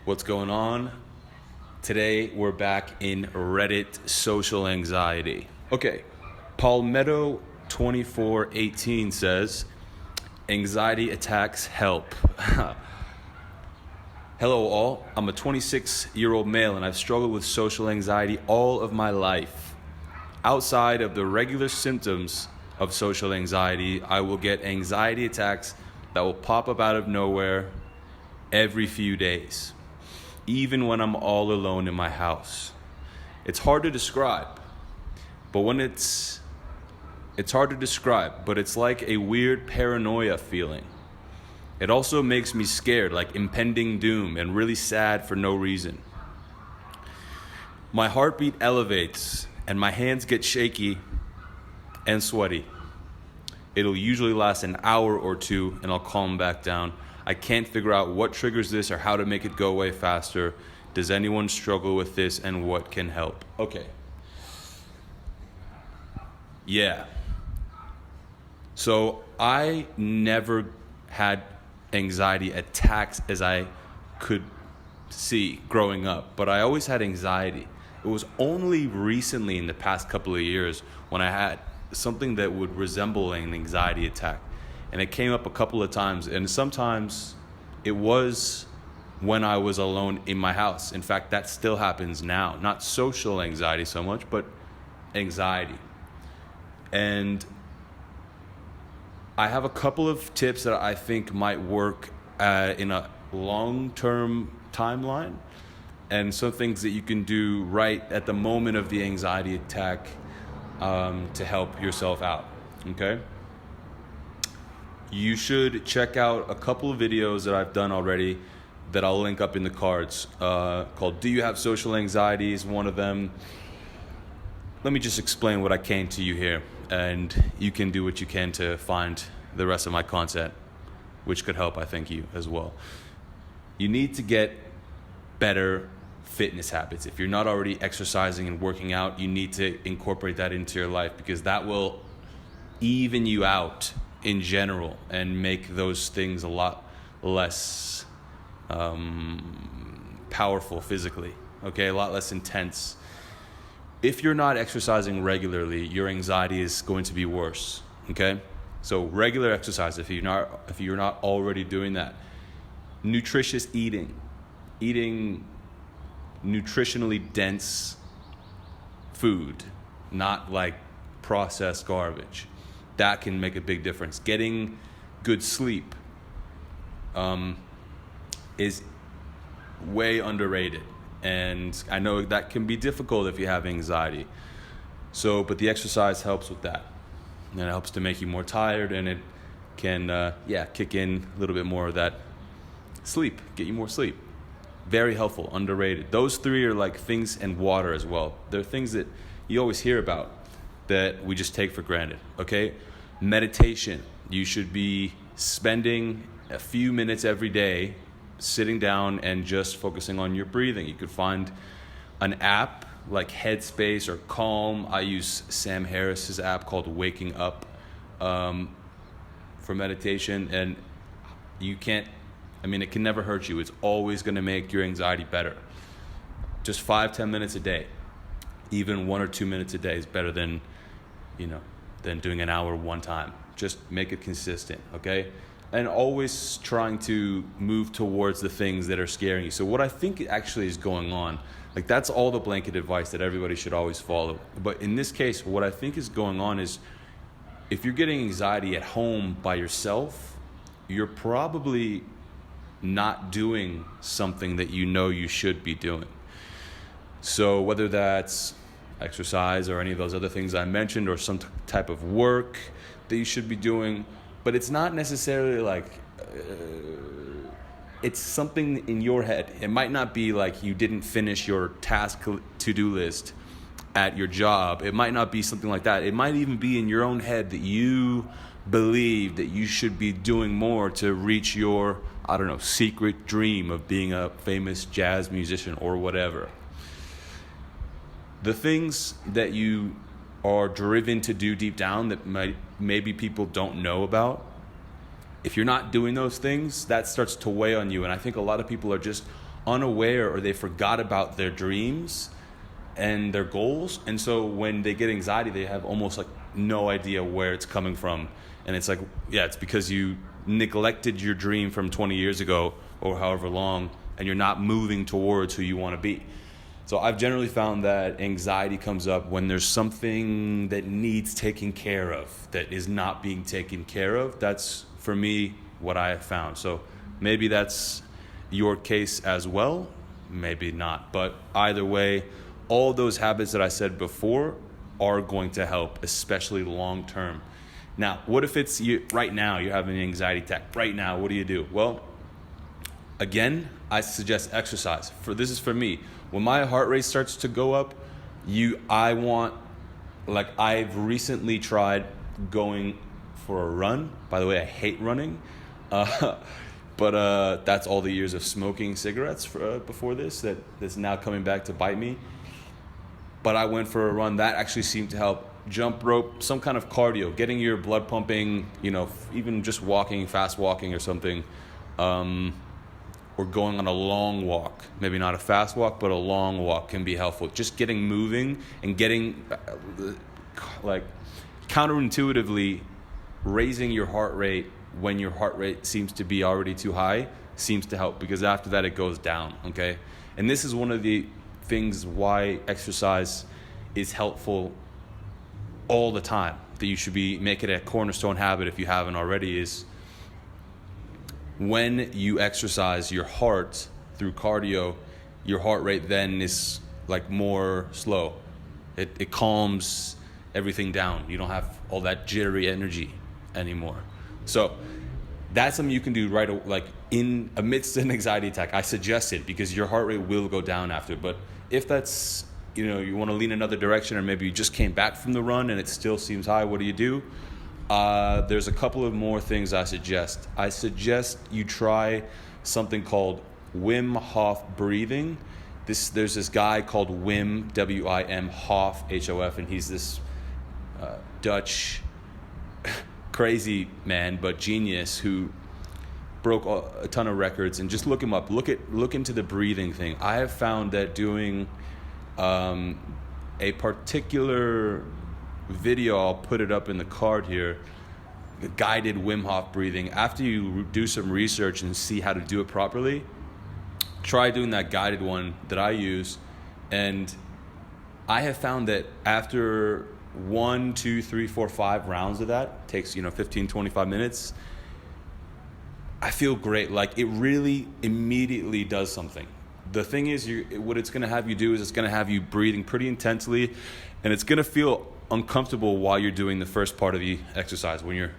What's going on? Today we're back in Reddit social anxiety. Okay, Palmetto2418 says, anxiety attacks help. Hello all, I'm a 26-year-old male and I've struggled with social anxiety all of my life. Outside of the regular symptoms of social anxiety, I will get anxiety attacks that will pop up out of nowhere every few days, even when I'm all alone in my house. It's hard to describe, but it's like a weird paranoia feeling. It also makes me scared, like impending doom, and really sad for no reason. My heartbeat elevates and my hands get shaky and sweaty. It'll usually last an hour or two and I'll calm back down. I can't figure out what triggers this or how to make it go away faster. Does anyone struggle with this and what can help? Okay. Yeah. So I never had anxiety attacks as I could see growing up, but I always had anxiety. It was only recently in the past couple of years when I had something that would resemble an anxiety attack. And it came up a couple of times, and sometimes it was when I was alone in my house. In fact, that still happens now. Not social anxiety so much, but anxiety. And I have a couple of tips that I think might work in a long-term timeline, and some things that you can do right at the moment of the anxiety attack to help yourself out, okay? You should check out a couple of videos that I've done already that I'll link up in the cards called Do You Have Social Anxiety is one of them. Let me just explain what I came to you here, and you can do what you can to find the rest of my content, which could help, I think, you as well. You need to get better fitness habits. If you're not already exercising and working out, you need to incorporate that into your life, because that will even you out in general and make those things a lot less powerful physically, okay? A lot less intense. If you're not exercising regularly, your anxiety is going to be worse, okay? So regular exercise, if you're not already doing that. Nutritious eating nutritionally dense food, not like processed garbage. That can make a big difference. Getting good sleep is way underrated. And I know that can be difficult if you have anxiety. But the exercise helps with that. And it helps to make you more tired, and it can, kick in a little bit more of that sleep, get you more sleep. Very helpful, underrated. Those three are like things, and water as well. They're things that you always hear about that we just take for granted, okay? Meditation. You should be spending a few minutes every day sitting down and just focusing on your breathing. You could find an app like Headspace or Calm. I use Sam Harris's app called Waking Up for meditation, and it can never hurt you. It's always going to make your anxiety better. Just 5-10 minutes a day, even 1 or 2 minutes a day is better than doing an hour one time. Just make it consistent, okay? And always trying to move towards the things that are scaring you. So what I think actually is going on, like that's all the blanket advice that everybody should always follow. But in this case, what I think is going on is if you're getting anxiety at home by yourself, you're probably not doing something that you know you should be doing. So whether that's exercise or any of those other things I mentioned, or some type of work that you should be doing, but it's not necessarily like it's something in your head. It might not be like you didn't finish your task to-do list at your job. It might not be something like that. It might even be in your own head that you believe that you should be doing more to reach your, secret dream of being a famous jazz musician or whatever. The things that you are driven to do deep down that maybe people don't know about, if you're not doing those things, that starts to weigh on you. And I think a lot of people are just unaware, or they forgot about their dreams and their goals. And so when they get anxiety, they have almost like no idea where it's coming from. And it's like, yeah, it's because you neglected your dream from 20 years ago or however long, and you're not moving towards who you want to be. So I've generally found that anxiety comes up when there's something that needs taking care of that is not being taken care of. That's, for me, what I have found. So maybe that's your case as well, maybe not. But either way, all those habits that I said before are going to help, especially long term. Now, what if it's you right now, you're having an anxiety attack? Right now, what do you do? Well, again, I suggest exercise. This is for me. When my heart rate starts to go up, I've recently tried going for a run. By the way, I hate running. But that's all the years of smoking cigarettes before that's now coming back to bite me. But I went for a run. That actually seemed to help. Jump rope, some kind of cardio, getting your blood pumping, even just walking, fast walking or something, or going on a long walk. Maybe not a fast walk, but a long walk can be helpful. Just getting moving and getting, counterintuitively, raising your heart rate when your heart rate seems to be already too high seems to help, because after that it goes down, okay? And this is one of the things why exercise is helpful all the time, that you should make it a cornerstone habit if you haven't already, is when you exercise your heart through cardio, your heart rate then is like more slow. It calms everything down. You don't have all that jittery energy anymore. So that's something you can do in amidst an anxiety attack. I suggest it because your heart rate will go down after. But if that's, you want to lean another direction, or maybe you just came back from the run and it still seems high, what do? There's a couple of more things I suggest. I suggest you try something called Wim Hof breathing. There's this guy called Wim, W-I-M, Hof, H-O-F, and he's this Dutch crazy man, but genius, who broke a ton of records. And just look him up. Look into the breathing thing. I have found that doing a particular video, I'll put it up in the card here, guided Wim Hof breathing. After you do some research and see how to do it properly, try doing that guided one that I use. And I have found that after 1, 2, 3, 4, 5 rounds of that, takes 15, 25 minutes, I feel great. Like, it really immediately does something. The thing is, what it's going to have you do is it's going to have you breathing pretty intensely, and it's going to feel uncomfortable while you're doing the first part of the exercise. When you're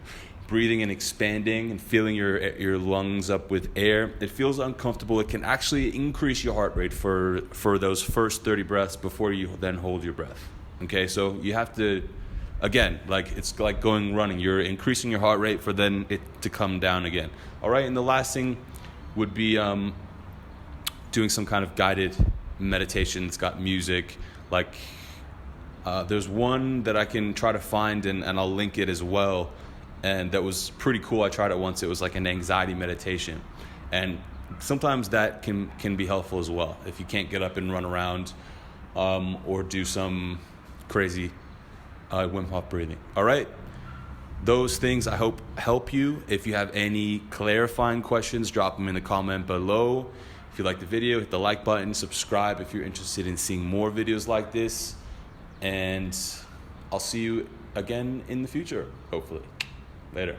breathing and expanding and filling your lungs up with air, it feels uncomfortable. It can actually increase your heart rate for those first 30 breaths before you then hold your breath. Okay, so you have to, again, it's like going running. You're increasing your heart rate for then it to come down again. All right, and the last thing would be doing some kind of guided meditation. It's got music. There's one that I can try to find, and I'll link it as well. And that was pretty cool. I tried it once. It was like an anxiety meditation. And sometimes that can be helpful as well if you can't get up and run around or do some crazy Wim Hof breathing. All right? Those things I hope help you. If you have any clarifying questions, drop them in the comment below. If you like the video, hit the like button, subscribe if you're interested in seeing more videos like this. And I'll see you again in the future, hopefully. Later.